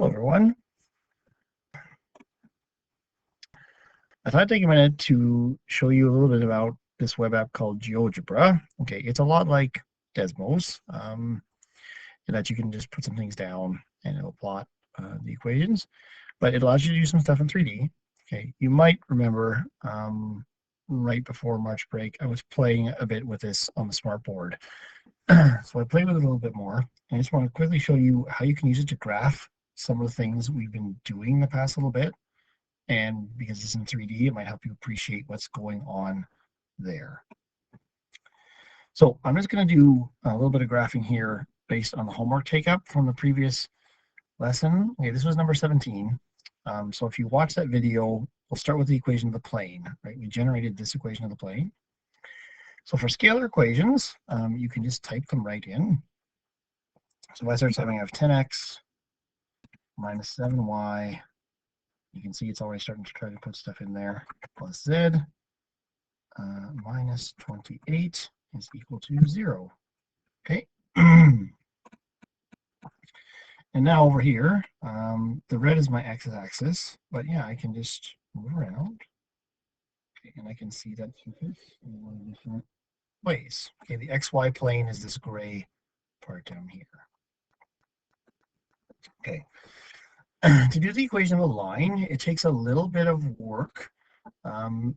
Hello, everyone. I thought I'd take a minute to show you a little bit about this web app called Geogebra. Okay, it's a lot like Desmos, in that you can just put some things down and it'll plot the equations, but it allows you to do some stuff in 3D. Okay, you might remember right before March break, I was playing a bit with this on the smart board. So I played with it a little bit more. I just want to quickly show you how you can use it to graph some of the things we've been doing the past little bit. And because it's in 3D, it might help you appreciate what's going on there. So I'm just going to do a little bit of graphing here based on the homework take up from the previous lesson. Okay, this was number 17. So if you watch that video, we'll start with the equation of the plane, right? We generated this equation of the plane. So for scalar equations, you can just type them right in. So if I start typing, I have 10x minus 7y. You can see it's already starting to try to put stuff in there. Plus z minus 28 is equal to 0. Okay. And now over here, the red is my x-axis, but yeah, I can just move around. Okay, and I can see that surface in a lot of different ways. Okay, the xy plane is this gray part down here. Okay. To do the equation of a line, it takes a little bit of work.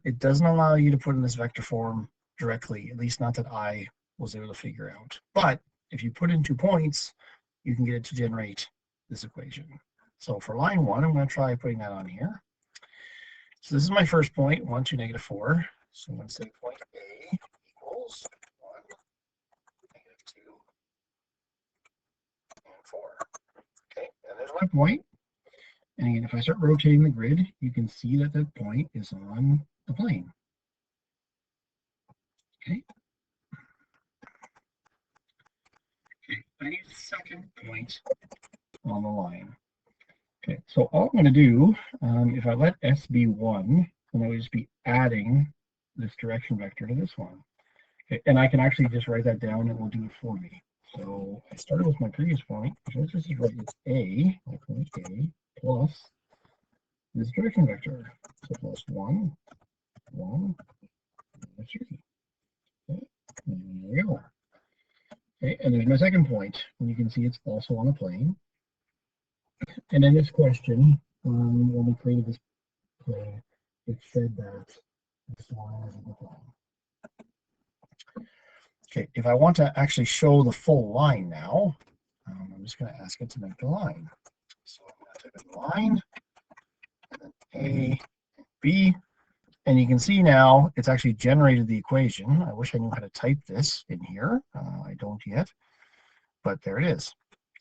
It doesn't allow you to put in this vector form directly, at least not that I was able to figure out. But if you put in 2 points, you can get it to generate this equation. So for line 1, I'm going to try putting that on here. So this is my first point, 1, 2, negative 4. So I'm going to say point A equals 1, negative 2, and 4. Okay, and there's my point. And again, if I start rotating the grid, you can see that that point is on the plane. Okay. Okay, I need a second point on the line. Okay, so all I'm going to do, if I let S be 1, then I would just be adding this direction vector to this one. Okay, and I can actually just write that down and it will do it for me. So I started with my previous point, which let's just write as A, my point A, plus this direction vector. So plus 1, 1, 3. Okay, and there we go. Okay, and there's my second point, and you can see it's also on a plane. And in this question, when we created this plane, it said that this line is in the plane. Okay, if I want to actually show the full line now, I'm just going to ask it to make the line. So I'm going to type in line, and then A, B, and you can see now it's actually generated the equation. I wish I knew how to type this in here. I don't yet, but there it is.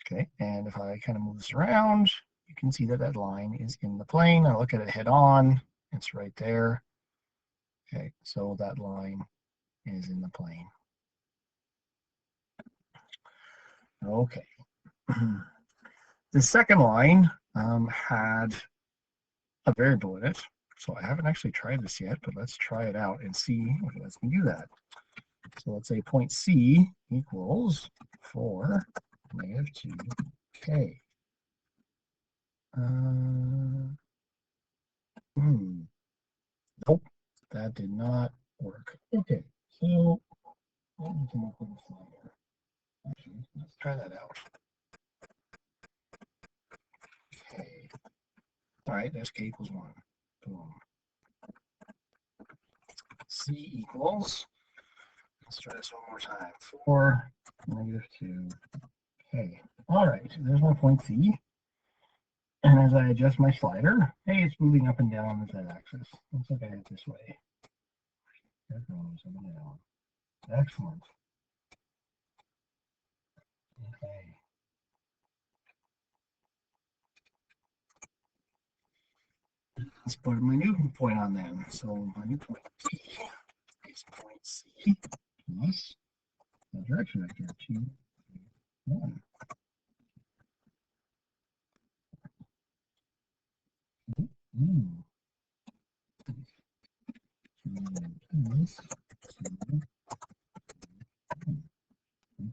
Okay, and if I kind of move this around, you can see that that line is in the plane. I look at it head on, it's right there. Okay, so that line is in the plane. Okay. The second line had a variable in it. So I haven't actually tried this yet, but let's try it out and see if it lets me do that. So let's say point C equals 4, negative 2k. Nope, that did not work. Okay, so let me come up with a slider. Actually, let's try that out. Okay. All right, there's k equals 1. Boom. C equals, let's try this one more time. 4, negative 2, k. All right, there's my point C. And as I adjust my slider, hey, it's moving up and down on the z-axis. Looks like I head this way. There it goes, up and down. Excellent. Okay. Let's put my new point on then. So my new point T is point C plus the direction vector 2, 1.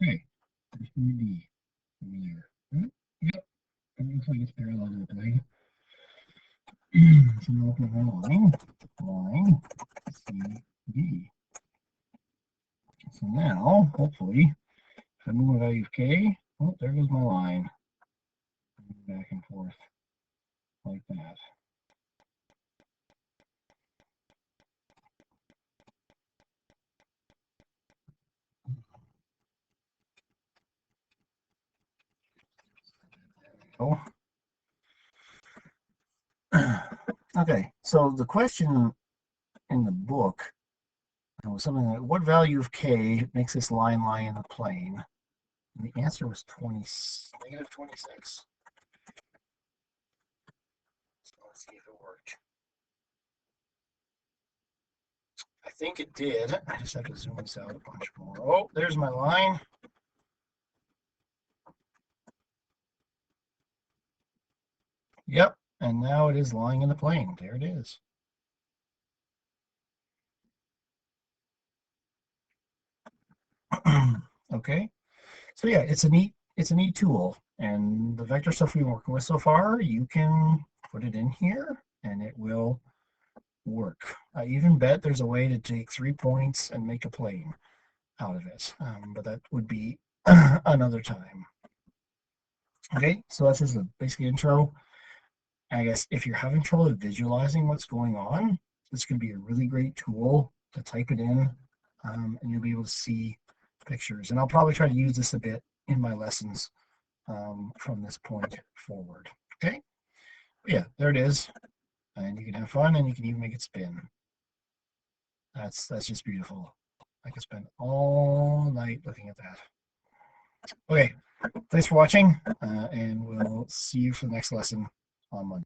Okay, there's point D over there. Yep, looks like it's parallel to the blade. So now open my line CD. So now, hopefully, if I move my value of K, oh, there goes my line. Back and forth like that. Oh. Okay, so the question in the book was something like, what value of K makes this line lie in the plane? And the answer was negative 26. So let's see if it worked. I think it did. I just have to zoom this out a bunch more. Oh, there's my line. Yep, and now it is lying in the plane. There it is. Okay, so yeah, it's a neat tool, and the vector stuff we've been working with so far, you can put it in here, and it will work. I even bet there's a way to take 3 points and make a plane out of it, but that would be another time. Okay, so that's just a basic intro. I guess if you're having trouble visualizing what's going on, this can be a really great tool to type it in, and you'll be able to see pictures. And I'll probably try to use this a bit in my lessons from this point forward. Okay, but yeah, there it is, and you can have fun, and you can even make it spin. That's just beautiful. I could spend all night looking at that. Okay, thanks for watching, and we'll see you for the next lesson on Monday.